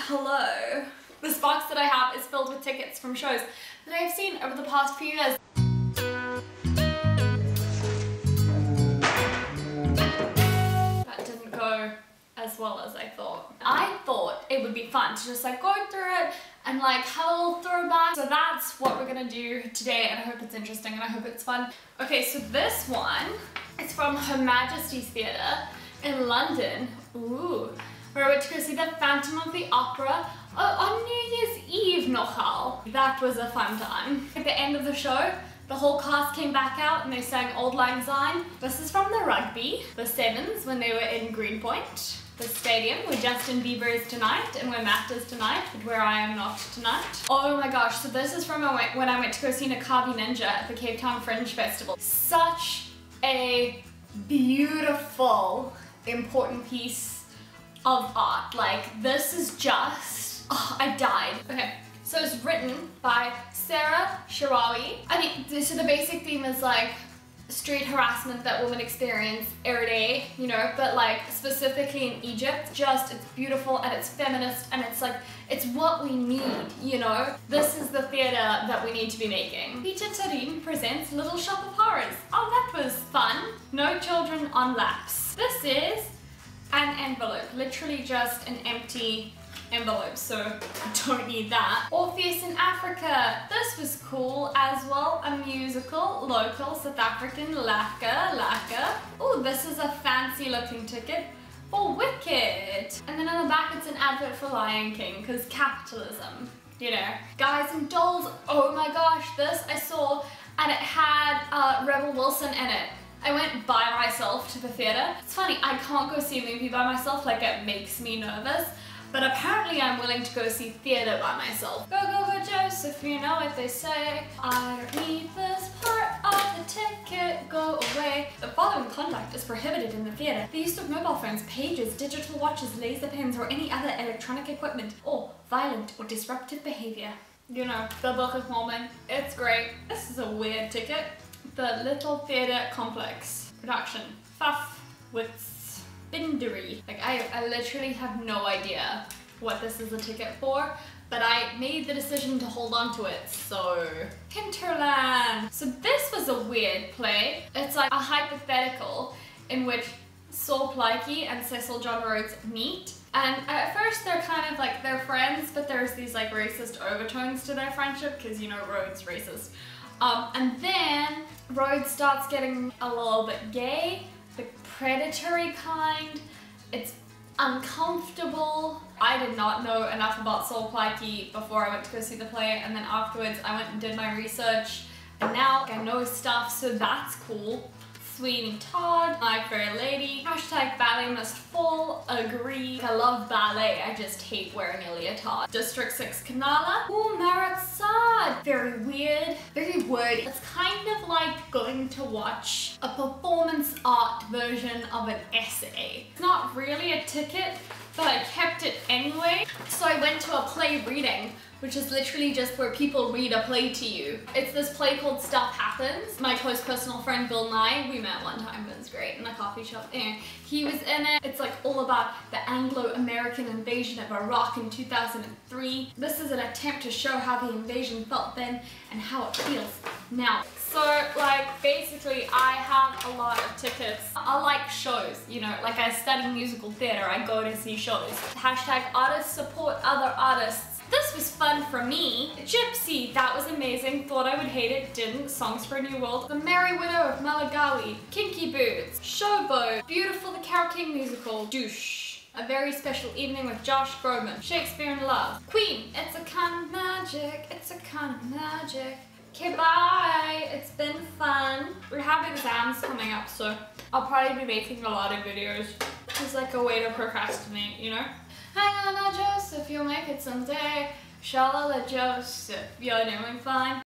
hello. This box that I have is filled with tickets from shows that I've seen over the past few years. That didn't go as well as I thought. I thought it would be fun to just like go through it and like have a little throwback. So that's what we're gonna do today, and I hope it's interesting and I hope it's fun. Okay, so this one is from Her Majesty's Theatre in London. Ooh. Where I went to go see the Phantom of the Opera on New Year's Eve nogal. That was a fun time. At the end of the show, the whole cast came back out and they sang Auld Lang Syne. This is from the rugby, the Sevens when they were in Greenpoint. The stadium where Justin Bieber is tonight and where Matt is tonight, but where I am not tonight. Oh my gosh, so this is from when I went to go see Nakabi Ninja at the Cape Town Fringe Festival. Such a beautiful, important piece of art. Like, this is just, oh, I died. Okay, so it's written by Sarah Sharawi. I mean, so the basic theme is like street harassment that women experience every day, you know, but like specifically in Egypt. Just, it's beautiful and it's feminist and it's like, it's what we need, you know? This is the theatre that we need to be making. Peter Tarin presents Little Shop of Horrors. Oh, that was fun. No children on laps. This is an envelope, literally just an empty envelope, so I don't need that. Orpheus in Africa. This was cool as well. A musical, local, South African, Laka. Oh, this is a fancy looking ticket for Wicked. And then on the back it's an advert for Lion King, because capitalism, you know. Guys and Dolls, oh my gosh, this I saw and it had Rebel Wilson in it. I went by myself to the theatre. It's funny, I can't go see a movie by myself, like it makes me nervous. But apparently I'm willing to go see theatre by myself. Go, go, go, Joseph, you know what they say. I don't need this part of the ticket, go away. The following conduct is prohibited in the theatre. The use of mobile phones, pages, digital watches, laser pens, or any other electronic equipment, or violent or disruptive behaviour. You know, the Book of Mormon, it's great. This is a weird ticket. The Little Theatre Complex production. Fuff with Bindery. Like, I literally have no idea what this is a ticket for, but I made the decision to hold on to it, so. Hinterland. So this was a weird play. It's like a hypothetical in which Saul Pliky and Cecil John Rhodes meet. And at first they're kind of like, they're friends, but there's these like racist overtones to their friendship, because you know Rhodes racist. And then Rhodes starts getting a little bit gay, the predatory kind. It's uncomfortable. I did not know enough about Saul Pliky before I went to go see the play, and then afterwards I went and did my research, and now I know stuff, so that's cool. Sweeney Todd, My Fair Lady, hashtag ballet must fall, agree. I love ballet, I just hate wearing a leotard. District 6 Kanala, ooh, Marat Saad. Very weird, very wordy. It's kind of like going to watch a performance art version of an essay. It's not really a ticket, but I kept it anyway. So I went to a play reading, which is literally just where people read a play to you. It's this play called Stuff Happens. My close personal friend Bill Nye, we met one time, it was great, in a coffee shop. Anyway, he was in it. It's like all about the Anglo-American invasion of Iraq in 2003. This is an attempt to show how the invasion felt then and how it feels now. So like basically I have a lot of tickets. I like shows, you know, like I study musical theatre, I go to see shows. Hashtag artists support other artists. This was fun for me. Gypsy, that was amazing. Thought I would hate it, didn't. Songs for a New World. The Merry Widow of Malagawi. Kinky Boots. Showboat. Beautiful, the Carole King musical. Douche. A Very Special Evening with Josh Groban. Shakespeare in Love. Queen, It's a Kind of Magic. It's a Kind of Magic. Okay, bye. It's been fun. We have exams coming up, so I'll probably be making a lot of videos. It's like a way to procrastinate, you know? Hang on now, Joseph, you'll make it someday. Shalala Joseph, you're doing fine.